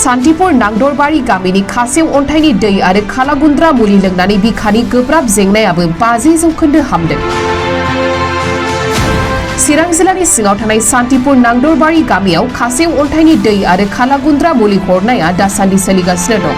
सान्तिपुर नांदरबारि गामिनि खासेव अन्थाइनि दै आरो खालागुन्द्रा मुलि लोंनानै बिखानि गोब्राब जेंनायाबो 50% हामदों। चिरां जिल्लानि सिङाव थानाय सान्तिपुर नांदरबारि गामियाव खासेव अन्थाइनि दै आरो खालागुन्द्रा मुलि हरनाया दासान्दि सोलिगासिनो दं।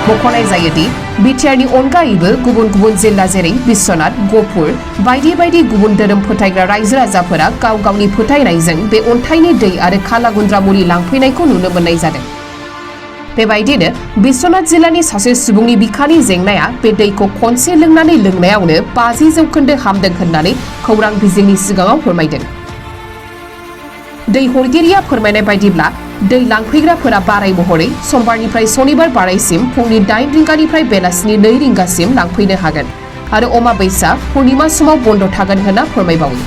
मख'नाय जायोदि बिटिआरनि अनगायैबो गुबुन गुबुन जिल्ला जेरै बिश्वनाथ, गहपुर बायदि बायदि गुबुन धोरोम फोथायग्रा रायजो राजाफोरा गाव गावनि फोथायनायजों बे अन्थाइनि दै आरो खालागुन्द्रा मुलि लांफैनायखौ नुनो मोननाय जादों। बेबायदिनो बिश्वनाथ जिल्लानि सासे सुबुंनि बिखानि जेंनाया बे दैखौ खनसे लोंनानै लोंनायावनो 50% हामदों होननानै खौरां बिजोंनि सिगाङाव फोरमायदों। दै हरगिरिया फोरमायनाय बायदिब्ला दै लांफैग्राफोरा बाराय महरै समबारनिफ्राय सनिबार बारायसिम फुंनि 8 रिंगानिफ्राय बेलासिनि 2 रिंगासिम लांफैनो हागोन आरो अमाबैसा पुर्णिमा समाव बन्द थागोन होनना फोरमायबावो।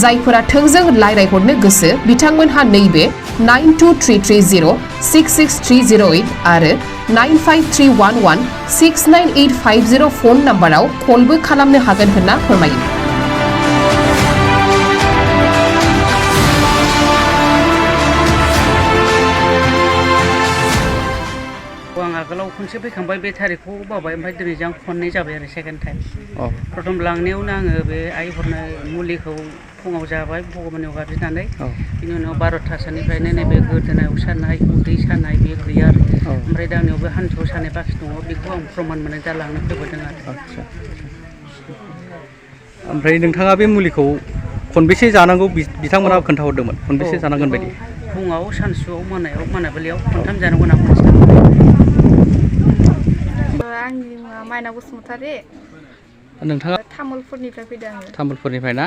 जायफोरा थोंजों रायज्लायहरनो गोसो बिथांमोनहा नैबे 9233066308 आरो 9531169850 फन नाम्बाराव कलबो खालामनो हागोन होनना फोरमायो। आं आगोलाव खनसे फैखांबाय बे थारिखखौ बावबाय ओमफ्राय दिनै आं खननै जाबाय आरो सेकेन्ड टाइम। प्रथम लांनायावनो आङो बे आइ हरनाय मुलिखौ फुङाव जाबाय भगबाननियाव गाबज्रिनानै बिनि उनाव 12थासोनिफ्रायनो नैबे गोदोनायाव सानाय उदै सानाय बे गैया आरो ओमफ्राय दा आंनियावबो हान्थुआव सानाय बाखि दङ बेखौ आं प्रमान मोनो दा लांनो फैबोदों आरो। ओमफ्राय नोंथाङा बे मुलिखौ खनबेसे जानांगौ बिथांमोना खोन्थाहरदोंमोन खनबेसे जानांगोन बायदि? फुङाव सानसुआव मोनाबिलियाव खनथाम जानांगौ होनना खनसे। आंनि मुङा माइनाव बसुमतारी। नोंथाङा तामुलपुरनिफ्राय फैदों आङो। तामुलपुरनिफ्राय ना?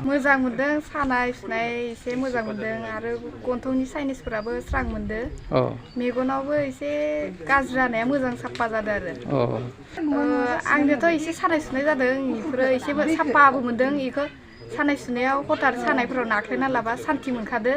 मोजां मोनदों, सानाय सुनाय एसे मोजां मोनदों आरो गन्थंनि साइनिसफोराबो स्रां मोनदों। मेगनावबो एसे गाज्रि जानाया मोजां साफा जादों आरो। आंनोथ' एसे सानाय सुनाय जादों बेफोरो एसे साफाबो मोनदों। बेखौ सानाय सुनायाव हथात सानायफोराव नाख्लायना लाबा सान्थि मोनखादो।